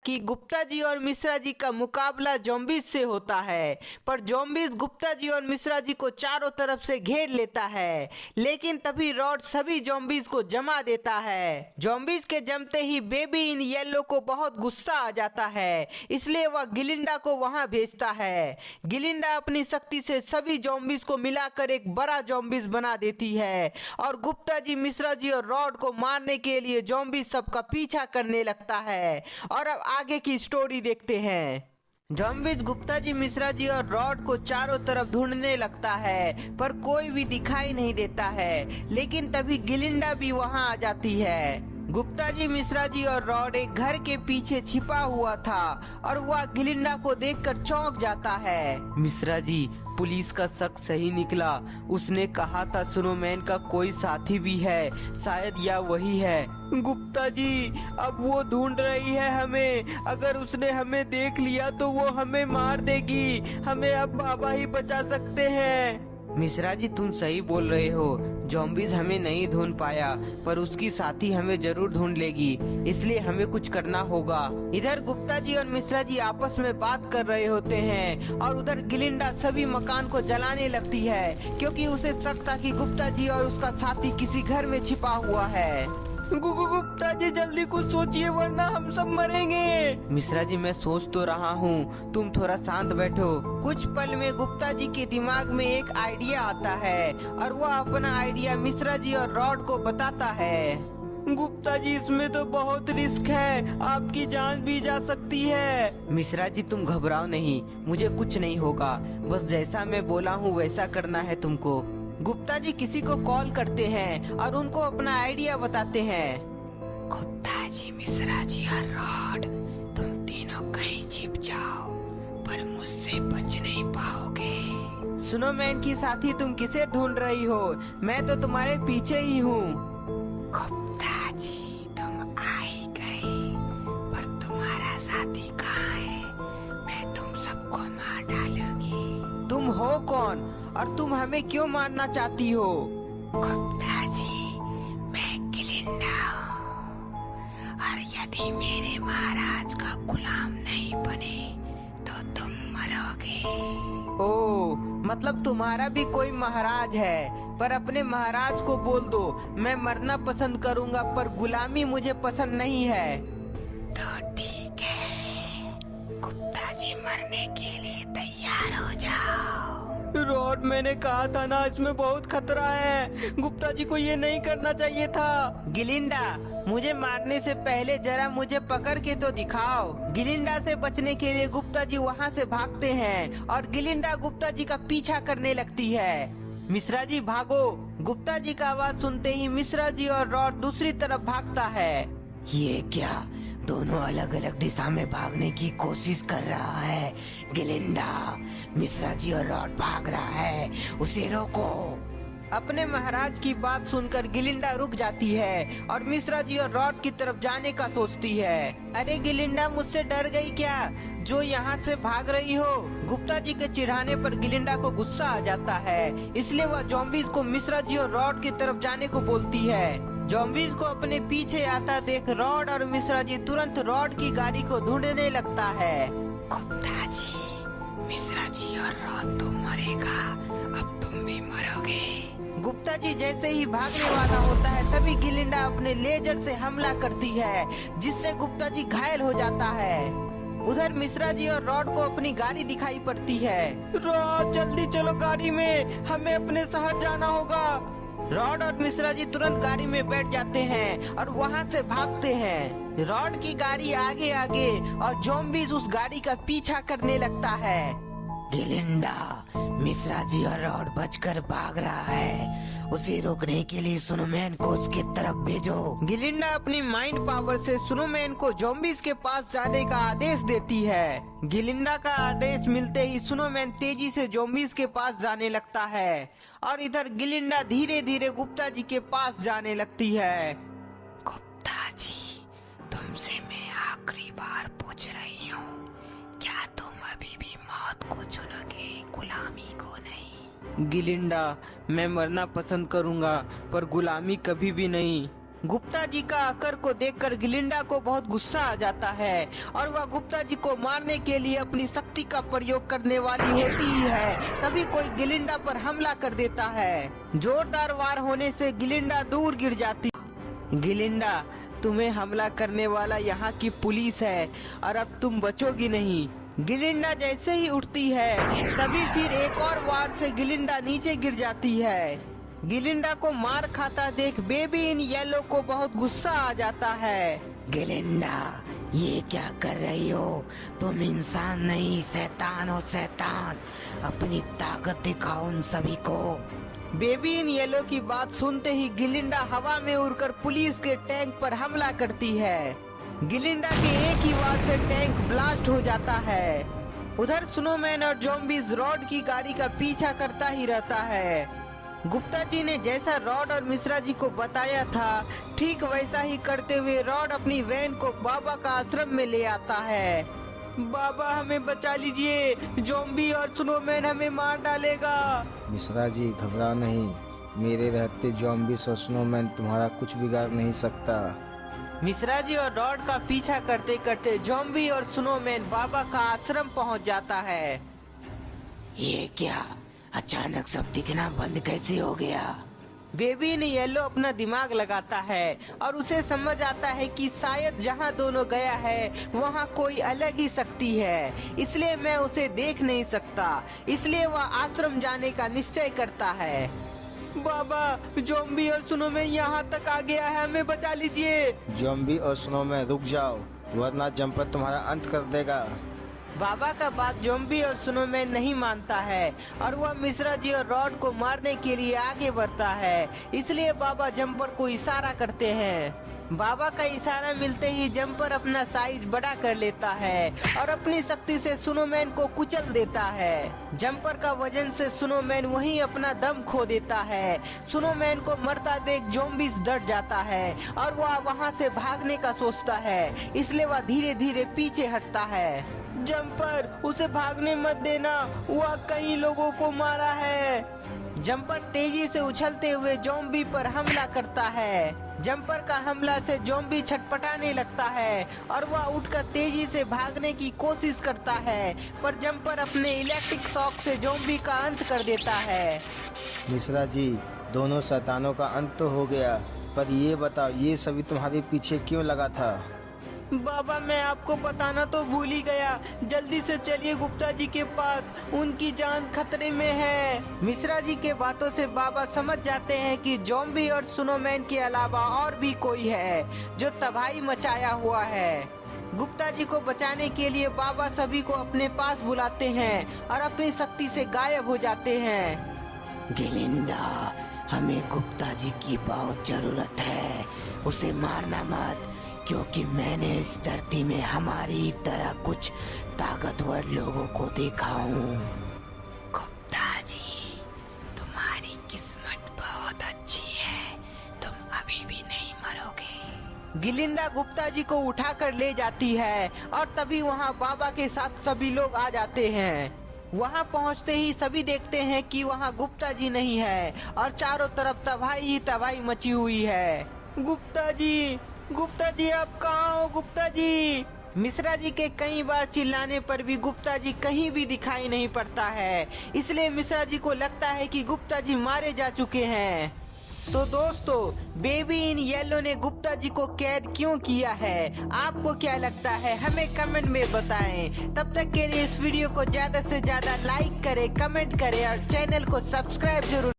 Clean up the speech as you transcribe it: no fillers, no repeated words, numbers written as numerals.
कि गुप्ता जी और मिश्रा जी का मुकाबला ज़ॉम्बीज से होता है, पर ज़ॉम्बीज गुप्ता जी और मिश्रा जी को चारों तरफ से घेर लेता है। लेकिन तभी रॉड सभी ज़ॉम्बीज को जमा देता है। ज़ॉम्बीज के जमते ही बेबी इन येलो को बहुत गुस्सा आ जाता है, इसलिए वह गिलिंडा को वहां भेजता है। गिलिंडा अपनी शक्ति से सभी ज़ॉम्बीज को मिलाकर एक बड़ा ज़ॉम्बीज बना देती है और गुप्ता जी, मिश्रा जी और रॉड को मारने के लिए ज़ॉम्बीज सबका पीछा करने लगता है। और अब आगे की स्टोरी देखते हैं। ज़ॉम्बीज गुप्ता जी, मिश्रा जी और रॉड को चारों तरफ ढूंढने लगता है, पर कोई भी दिखाई नहीं देता है। लेकिन तभी गिलिंडा भी वहां आ जाती है। गुप्ता जी, मिश्रा जी और रॉड एक घर के पीछे छिपा हुआ था और वह गिलिंडा को देखकर चौंक जाता है। मिश्रा जी, पुलिस का शक सही निकला। उसने कहा था स्नोमैन का कोई साथी भी है, शायद या वही है। गुप्ता जी, अब वो ढूंढ रही है हमें। अगर उसने हमें देख लिया तो वो हमें मार देगी। हमें अब बाबा ही बचा सकते हैं। मिश्रा जी, तुम सही बोल रहे हो। ज़ॉम्बीज हमें नहीं ढूंढ पाया, पर उसकी साथी हमें जरूर ढूंढ लेगी, इसलिए हमें कुछ करना होगा। इधर गुप्ता जी और मिश्रा जी आपस में बात कर रहे होते हैं और उधर गिलिंडा सभी मकान को जलाने लगती है, क्योंकि उसे शक था कि गुप्ता जी और उसका साथी किसी घर में छिपा हुआ है। गुप्ता जी, जल्दी कुछ सोचिए वरना हम सब मरेंगे। मिश्रा जी, मैं सोच तो रहा हूँ, तुम थोड़ा शांत बैठो। कुछ पल में गुप्ता जी के दिमाग में एक आइडिया आता है और वह अपना आइडिया मिश्रा जी और रॉड को बताता है। गुप्ता जी, इसमें तो बहुत रिस्क है, आपकी जान भी जा सकती है। मिश्रा जी, तुम घबराओ नहीं, मुझे कुछ नहीं होगा। बस जैसा मैं बोला हूँ वैसा करना है तुमको। गुप्ता जी किसी को कॉल करते हैं और उनको अपना आइडिया बताते हैं। गुप्ता जी, मिश्रा जी और रॉड, तुम तीनों कहीं छिप जाओ, पर मुझसे बच नहीं पाओगे। स्नोमैन की साथी, तुम किसे ढूंढ रही हो? मैं तो तुम्हारे पीछे ही हूँ। गुप्ता जी, तुम आ ही गए, पर तुम्हारा साथी कहाँ है? मैं तुम सबको मार डालूंगी। तुम हो कौन और तुम हमें क्यों मारना चाहती हो? गुप्ता जी, मैं गिलिंडा हूँ, और यदि मेरे महाराज का गुलाम नहीं बने तो तुम मरोगे। ओह, मतलब तुम्हारा भी कोई महाराज है, पर अपने महाराज को बोल दो मैं मरना पसंद करूँगा, पर गुलामी मुझे पसंद नहीं है। तो ठीक है, गुप्ता जी मरने के लिए तैयार हो जाओ। रॉड, मैंने कहा था ना, इसमें बहुत खतरा है। गुप्ता जी को ये नहीं करना चाहिए था। गिलिंडा, मुझे मारने से पहले जरा मुझे पकड़ के तो दिखाओ। गिलिंडा से बचने के लिए गुप्ता जी वहाँ से भागते हैं और गिलिंडा गुप्ता जी का पीछा करने लगती है। मिश्रा जी, भागो। गुप्ता जी का आवाज सुनते ही मिश्रा जी और रॉड दूसरी तरफ भागता है। ये क्या, दोनों अलग अलग दिशा में भागने की कोशिश कर रहा है। गिलिंडा, मिश्रा जी और रॉड भाग रहा है, उसे रोको। अपने महाराज की बात सुनकर गिलिंडा रुक जाती है और मिश्रा जी और रॉड की तरफ जाने का सोचती है। अरे गिलिंडा, मुझसे डर गई क्या जो यहाँ से भाग रही हो? गुप्ता जी के चिढ़ाने पर गिलिंडा को गुस्सा आ जाता है, इसलिए वह ज़ॉम्बीज को मिश्रा जी और रॉड की तरफ जाने को बोलती है। ज़ॉम्बीज को अपने पीछे आता देख रॉड और मिश्रा जी तुरंत रॉड की गाड़ी को ढूंढने लगता है। गुप्ता जी, मिश्रा जी और रॉड, तुम मरेगा, अब तुम भी मरोगे। गुप्ता जी जैसे ही भागने वाला होता है तभी गिलिंडा अपने लेजर से हमला करती है, जिससे गुप्ता जी घायल हो जाता है। उधर मिश्रा जी और रॉड को अपनी गाड़ी दिखाई पड़ती है। रॉड, जल्दी चलो गाड़ी में, हमें अपने शहर जाना होगा। रॉड और मिश्रा जी तुरंत गाड़ी में बैठ जाते हैं और वहाँ से भागते हैं। रॉड की गाड़ी आगे आगे और ज़ॉम्बीज उस गाड़ी का पीछा करने लगता है। गिलिंडा, मिश्रा जी और रॉड बचकर भाग रहा है, उसे रोकने के लिए स्नोमैन को उसके तरफ भेजो। गिलिंडा अपनी माइंड पावर से स्नोमैन को ज़ॉम्बीज के पास जाने का आदेश देती है। गिलिंडा का आदेश मिलते ही स्नोमैन तेजी से ज़ॉम्बीज के पास जाने लगता है और इधर गिलिंडा धीरे धीरे गुप्ता जी के पास जाने लगती है। गुप्ता जी, तुमसे मैं आखिरी बार पूछ रही हूँ, क्या तुम अभी भी मौत को चुनोगे, गुलामी को नहीं? गिलिंडा, मैं मरना पसंद करूंगा, पर गुलामी कभी भी नहीं। गुप्ता जी का आकर को देखकर गिलिंडा को बहुत गुस्सा आ जाता है और वह गुप्ता जी को मारने के लिए अपनी शक्ति का प्रयोग करने वाली होती ही है। तभी कोई गिलिंडा पर हमला कर देता है। जोरदार वार होने से गिलिंडा दूर गिर जाती। गिलिंडा, तुम्हें हमला करने वाला यहाँ की पुलिस है और अब तुम बचोगी नहीं। गिलिंडा जैसे ही उठती है तभी फिर एक और वार से गिलिंडा नीचे गिर जाती है। गिलिंडा को मार खाता देख बेबी इन येलो को बहुत गुस्सा आ जाता है। गिलिंडा, ये क्या कर रही हो? तुम इंसान नहीं, शैतान हो शैतान। अपनी ताकत दिखाओ उन सभी को। बेबी इन येलो की बात सुनते ही गिलिंडा हवा में उड़कर पुलिस के टैंक पर हमला करती है। गिलिंडा के एक ही वार से टैंक ब्लास्ट हो जाता है। उधर स्नोमैन और ज़ॉम्बीज़ रॉड की गाड़ी का पीछा करता ही रहता है। गुप्ता जी ने जैसा रॉड और मिश्रा जी को बताया था ठीक वैसा ही करते हुए रॉड अपनी वैन को बाबा का आश्रम में ले आता है। बाबा, हमें बचा लीजिए, ज़ॉम्बी और स्नोमैन हमें मार डालेगा। मिश्रा जी घबरा नहीं, मेरे रहते ज़ॉम्बीज़ और स्नोमैन तुम्हारा कुछ बिगाड़ नहीं सकता। मिश्रा जी और रॉड का पीछा करते करते ज़ॉम्बी और स्नोमैन बाबा का आश्रम पहुंच जाता है। ये क्या, अचानक सब दिखना बंद कैसे हो गया? बेबी ने येलो अपना दिमाग लगाता है और उसे समझ आता है कि शायद जहां दोनों गया है वहां कोई अलग ही शक्ति है, इसलिए मैं उसे देख नहीं सकता। इसलिए वह आश्रम जाने का निश्चय करता है। बाबा, ज़ॉम्बी और स्नोमैन यहाँ तक आ गया है, हमें बचा लीजिए। ज़ॉम्बी और स्नोमैन रुक जाओ, वरना जंपर तुम्हारा अंत कर देगा। बाबा का बात ज़ॉम्बी और स्नोमैन नहीं मानता है और वह मिश्रा जी और रॉड को मारने के लिए आगे बढ़ता है। इसलिए बाबा जंपर को इशारा करते हैं। बाबा का इशारा मिलते ही जंपर अपना साइज बड़ा कर लेता है और अपनी शक्ति से स्नोमैन को कुचल देता है। जंपर का वजन से स्नोमैन वहीं अपना दम खो देता है। स्नोमैन को मरता देख ज़ॉम्बीज़ डर जाता है और वह वहां से भागने का सोचता है, इसलिए वह धीरे धीरे पीछे हटता है। जंपर, उसे भागने मत देना, वह कई लोगों को मारा है। जंपर तेजी से उछलते हुए ज़ॉम्बी पर हमला करता है। जंपर का हमला से ज़ॉम्बी छटपटाने लगता है और वह उठकर तेजी से भागने की कोशिश करता है, पर जंपर अपने इलेक्ट्रिक शॉक से ज़ॉम्बी का अंत कर देता है। मिश्रा जी, दोनों शैतानों का अंत तो हो गया, पर ये बताओ ये सभी तुम्हारे पीछे क्यों लगा था? बाबा, मैं आपको बताना तो भूल ही गया, जल्दी से चलिए गुप्ता जी के पास, उनकी जान खतरे में है। मिश्रा जी के बातों से बाबा समझ जाते हैं कि ज़ॉम्बी और स्नोमैन के अलावा और भी कोई है जो तबाही मचाया हुआ है। गुप्ता जी को बचाने के लिए बाबा सभी को अपने पास बुलाते हैं और अपनी शक्ति से गायब हो जाते हैं। गिलिंडा, हमें गुप्ता जी की बहुत जरूरत है, उसे मारना मत, क्योंकि मैंने इस धरती में हमारी तरह कुछ ताकतवर लोगों को देखा हूँ। गुप्ता जी, तुम्हारी किस्मत बहुत अच्छी है, तुम अभी भी नहीं मरोगे। गिलिंडा गुप्ता जी को उठाकर ले जाती है और तभी वहाँ बाबा के साथ सभी लोग आ जाते हैं। वहाँ पहुँचते ही सभी देखते हैं कि वहाँ गुप्ता जी नहीं है और चारों तरफ तबाही ही तबाही मची हुई है। गुप्ता जी, गुप्ता जी, आप कहाँ हो? गुप्ता जी। मिश्रा जी के कई बार चिल्लाने पर भी गुप्ता जी कहीं भी दिखाई नहीं पड़ता है, इसलिए मिश्रा जी को लगता है कि गुप्ता जी मारे जा चुके हैं। तो दोस्तों, बेबी इन येलो ने गुप्ता जी को कैद क्यों किया है, आपको क्या लगता है? हमें कमेंट में बताएं। तब तक के लिए इस वीडियो को ज्यादा से ज्यादा लाइक करें, कमेंट करें और चैनल को सब्सक्राइब जरूर